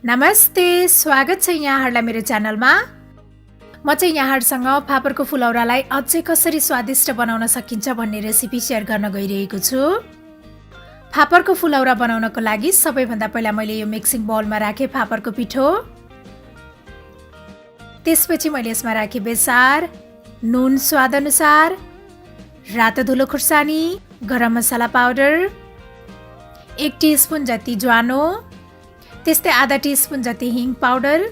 नमस्ते, स्वागत छ यहाँहरूलाई मेरो च्यानलमा। म चाहिँ यहाँहरूसँग फापरको फुलौरालाई अझै कसरी स्वादिष्ट बनाउन सकिन्छ भन्ने रेसिपी शेयर गर्न गइरहेको छु। फापरको फुलौरा बनाउनको लागि सबैभन्दा पहिला मैले यो मिक्सिङ बाउलमा राखे फापरको पिठो। त्यसपछि मैले यसमा राखे बेसार, नुन स्वाद अनुसार, रातो धुलो खुर्सानी, गरम मसला पाउडर, 1 टीस्पुन जति ज्वानो, त्यस्तै आधा टीस्पुन जति हिङ पाउडर,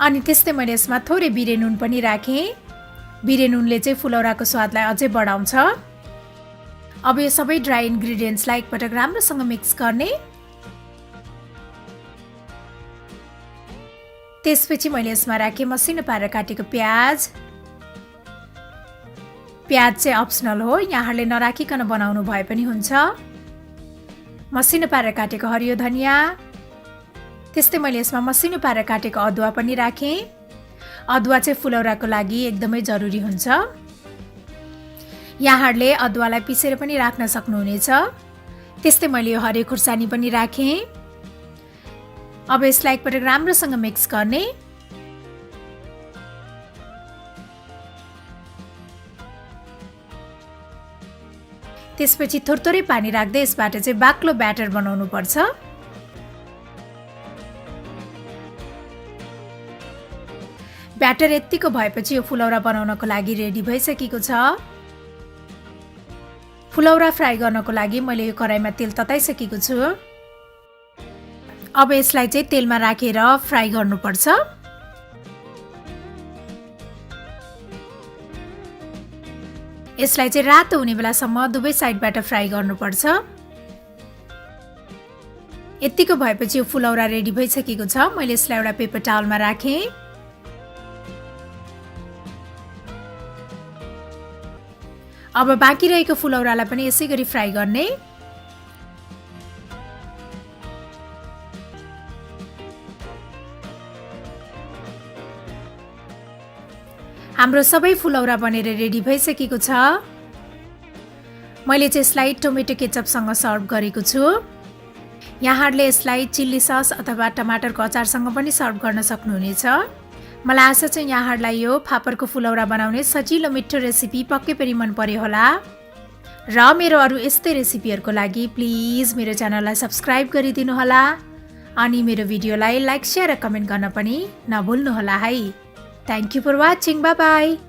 अनि त्यस्तै मैले यसमा थोरै बिरे नुन पनि राखेँ। बिरे नुनले चाहिँ फुलौराको स्वादलाई अझै बढाउँछ। अब यो सबै ड्राई इन्ग्रेडियन्ट्सलाई एकपटक राम्रोसँग मिक्स गर्ने। त्यसपछि मैले यसमा राखेँ मसिनो पारेर काटेको प्याज। प्याज चाहिँ अप्सनल हो, यहाँहरूले नराखिकन बनाउनु भए पनि हुन्छ। मसिनो पारेर काटेको हरियो धनिया, त्यस्तै मैले यसमा मसिनो पारेर काटेको अदुवा पनि राखेँ। अदुवा चाहिँ फुलौराको लागि एकदमै जरुरी हुन्छ। यहाँहरूले अदुवालाई पिसेर पनि राख्न सक्नुहुनेछ। त्यस्तै मैले यो हरियो खुर्सानी पनि राखेँ। अब यसलाई एकपटक राम्रोसँग मिक्स गर्ने। त्यसपछि थोरै पानी राख्दै यसबाट चाहिँ बाक्लो ब्याटर बनाउनु पर्छ। ब्याटर यतिको भएपछि यो फुलौरा बनाउनको लागि रेडी भइसकेको छ। फुलौरा फ्राई गर्नको लागि मैले यो कराईमा तेल तताइसकेको छु। अब यसलाई चाहिँ तेलमा राखेर फ्राई गर्नुपर्छ। यसलाई चाहिँ रातो हुने बेलासम्म दुवै साइडबाट फ्राई गर्नुपर्छ। यतिको भएपछि यो फुलौरा रेडी भइसकेको छ। मैले यसलाई एउटा पेपर टावलमा राखेँ। अब बाँकी रहेको फुलौरालाई पनि यसै गरी फ्राई गर्ने। हाम्रो सबै फुलौरा बनेर रेडी भइसकेको छ। मैले चाहिँ यसलाई टोमेटो केचपसँग सर्भ गरेको छु। यहाँहरूले यसलाई चिल्ली सस अथवा टमाटरको अचारसँग पनि सर्भ गर्न सक्नुहुनेछ। मलाई आशा छ यहाँहरूलाई यो फापरको फुलौरा बनाउने सजिलो मिठो रेसिपी पक्कै पनि मन पर्यो होला। र मेरो अरू यस्तै रेसिपीहरूको लागि प्लिज मेरो च्यानललाई सब्स्क्राइब गरिदिनु होला। अनि मेरो भिडियोलाई लाइक, शेयर र कमेन्ट गर्न पनि नभुल्नु होला है। Thank you for watching. Bye bye.